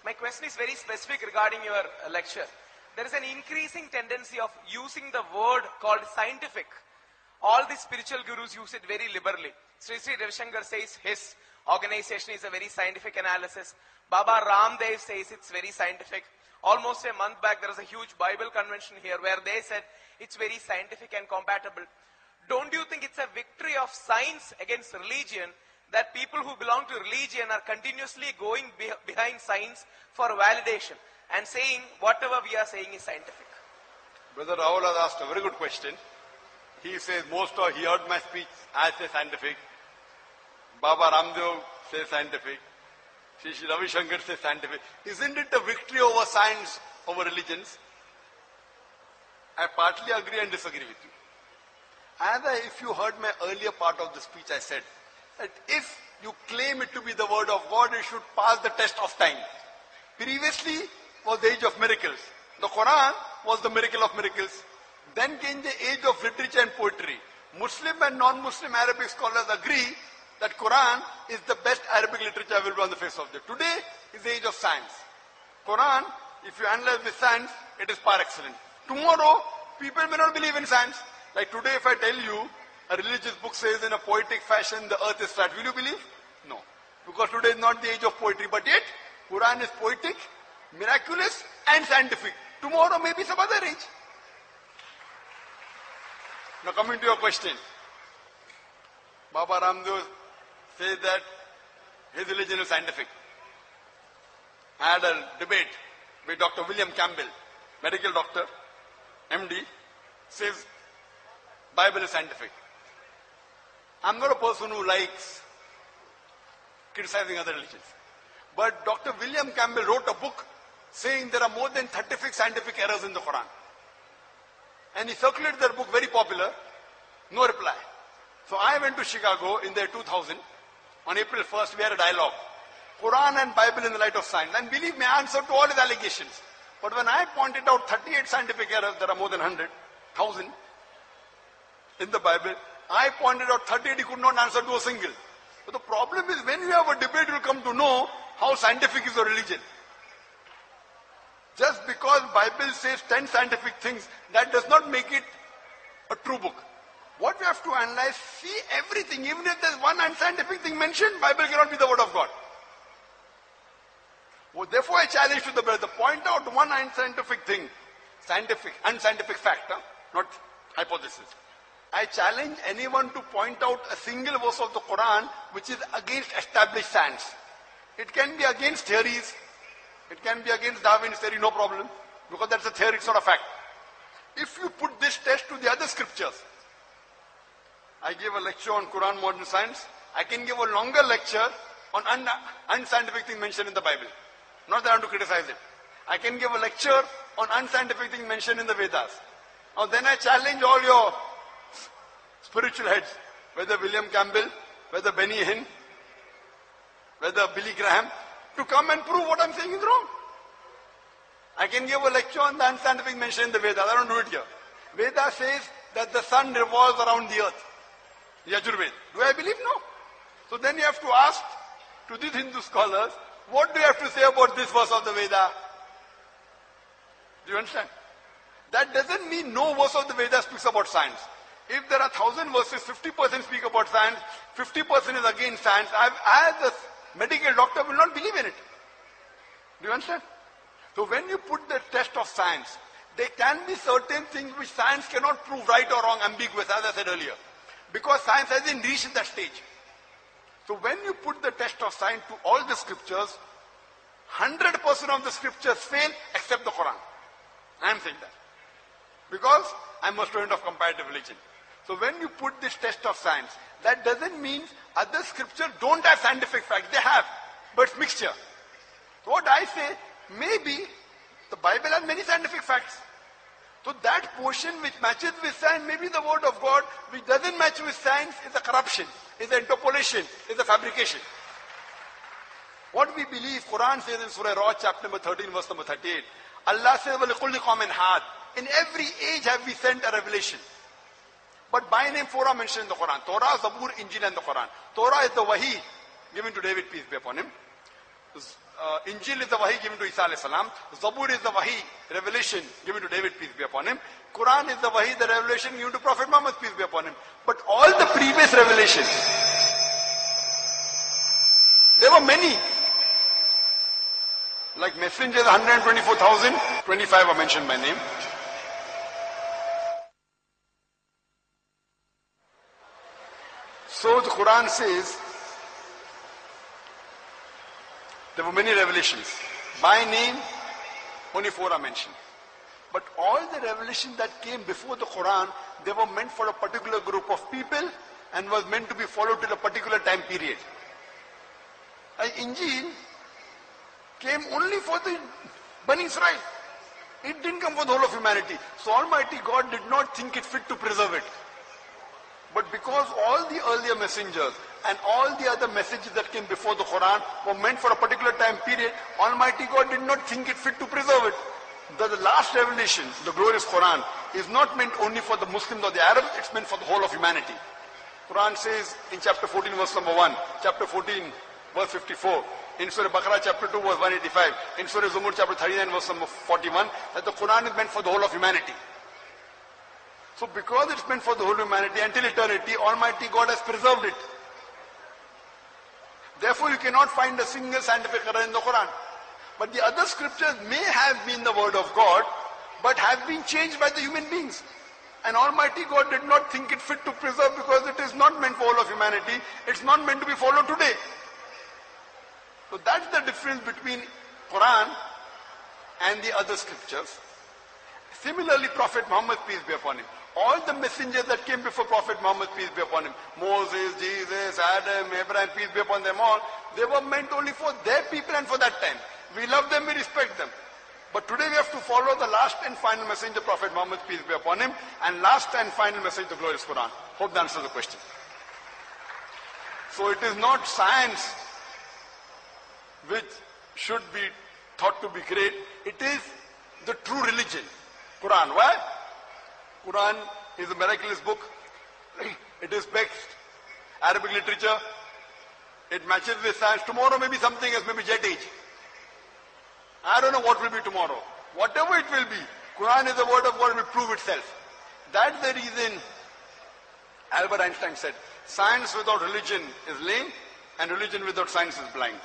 My question is very specific regarding your lecture. There is an increasing tendency of using the word called scientific. All the spiritual gurus use it very liberally. Sri Sri Ravi Shankar says his organization is a very scientific analysis. Baba Ramdev says it's very scientific. Almost a month back there was a huge Bible convention here where they said it's very scientific and compatible. Don't you think it's a victory of science against religion that people who belong to religion are continuously going behind science for validation and saying whatever we are saying is scientific? Brother Rahul has asked a very good question. He says he heard my speech as a scientific. Baba Ramdev says scientific. Sri Sri Ravi Shankar says scientific. Isn't it a victory over science, over religions? I partly agree and disagree with you. If you heard my earlier part of the speech, I said that if you claim it to be the word of God, it should pass the test of time. Previously was the age of miracles. The Quran was the miracle of miracles. Then came the age of literature and poetry. Muslim and non-Muslim Arabic scholars agree that Quran is the best Arabic literature available on the face of the earth. Today is the age of science. Quran, if you analyze with science, it is par excellence. Tomorrow, people may not believe in science. Like today, if I tell you, a religious book says in a poetic fashion, the earth is flat, will you believe? No. Because today is not the age of poetry, but yet, Quran is poetic, miraculous, and scientific. Tomorrow may be some other age. Now coming to your question. Baba Ramdev says that his religion is scientific. I had a debate with Dr. William Campbell, medical doctor, MD, says Bible is scientific. I'm not a person who likes criticizing other religions. But Dr. William Campbell wrote a book saying there are more than 36 scientific errors in the Quran. And he circulated that book, very popular, no reply. So I went to Chicago in the year 2000. On April 1st, we had a dialogue. Quran and Bible in the light of science. And believe me, I answered to all his allegations. But when I pointed out 38 scientific errors, there are more than 100,000 in the Bible, I pointed out 38, he could not answer to a single. But the problem is when you have a debate, you will come to know how scientific is a religion. Just because Bible says 10 scientific things, that does not make it a true book. What we have to analyze, see everything, even if there's one unscientific thing mentioned, Bible cannot be the word of God. Well, therefore I challenge to the brother, point out one unscientific thing, unscientific fact, not hypothesis. I challenge anyone to point out a single verse of the Quran which is against established science. It can be against theories, it can be against Darwin's theory, no problem, because that's a theory, it's not a fact. If you put this test to the other scriptures, I gave a lecture on Quran modern science, I can give a longer lecture on unscientific things mentioned in the Bible. Not that I want to criticize it. I can give a lecture on unscientific things mentioned in the Vedas. Now then I challenge all your spiritual heads, whether William Campbell, whether Benny Hinn, whether Billy Graham, to come and prove what I'm saying is wrong. I can give a lecture on the unscientific mentioned in the Vedas. I don't do it here. Veda says that the sun revolves around the earth. Yajurved. Do I believe? No. So then you have to ask to these Hindu scholars, what do you have to say about this verse of the Veda? Do you understand? That doesn't mean no verse of the Veda speaks about science. If there are 1,000 verses, 50% speak about science, 50% is against science, I as a medical doctor will not believe in it. Do you understand? So when you put the test of science, there can be certain things which science cannot prove right or wrong, ambiguous, as I said earlier. Because science hasn't reached that stage. So when you put the test of science to all the scriptures, 100% of the scriptures fail except the Quran. I am saying that. Because I am a student of comparative religion. So when you put this test of science, that doesn't mean other scriptures don't have scientific facts. They have, but it's mixture. So what I say, maybe the Bible has many scientific facts. So that portion which matches with science may be the word of God, which doesn't match with science is a corruption, is an interpolation, is a fabrication. What we believe, Quran says in Surah Ra, chapter number 13, verse number 38, Allah says, وَلِكُلِّ قَوْمٍ هَادٍ. In every age have we sent a revelation. But by name, 4 are mentioned in the Quran. Torah, Zabur, Injil and the Quran. Torah is the Wahi given to David, peace be upon him. Injil is the wahi given to Isa alayhi salam. Zabur is the wahi, revelation given to David, peace be upon him. Quran is the wahi, the revelation given to Prophet Muhammad, peace be upon him. But all the previous revelations, there were many. Like messengers, 124,000, 25 are mentioned by name. So the Quran says, there were many revelations. By name, only 4 are mentioned. But all the revelations that came before the Quran, they were meant for a particular group of people and was meant to be followed till a particular time period. Injil came only for the Bani Israel. It didn't come for the whole of humanity. So Almighty God did not think it fit to preserve it. But because all the earlier messengers and all the other messages that came before the Quran were meant for a particular time period, Almighty God did not think it fit to preserve it. The last revelation, the glorious Quran, is not meant only for the Muslims or the Arabs, it's meant for the whole of humanity. Quran says in chapter 14 verse number 1, chapter 14 verse 54, in Surah Baqarah chapter 2 verse 185, in Surah Zumur chapter 39 verse number 41, that the Quran is meant for the whole of humanity. So because it's meant for the whole humanity until eternity, Almighty God has preserved it. Therefore you cannot find a single scientific error in the Quran. But the other scriptures may have been the word of God, but have been changed by the human beings. And Almighty God did not think it fit to preserve because it is not meant for all of humanity. It's not meant to be followed today. So that's the difference between Quran and the other scriptures. Similarly, Prophet Muhammad, peace be upon him. All the messengers that came before Prophet Muhammad, peace be upon him, Moses, Jesus, Adam, Abraham, peace be upon them all, they were meant only for their people and for that time. We love them, we respect them. But today we have to follow the last and final messenger, Prophet Muhammad, peace be upon him, and last and final message, the glorious Quran. Hope that answers the question. So it is not science which should be thought to be great. It is the true religion, Quran. Why? Quran is a miraculous book. It is text, Arabic literature. It matches with science. Tomorrow may be something else, maybe jet age. I don't know what will be tomorrow. Whatever it will be, Quran is the word of God, will prove itself. That's the reason Albert Einstein said, science without religion is lame, and religion without science is blind.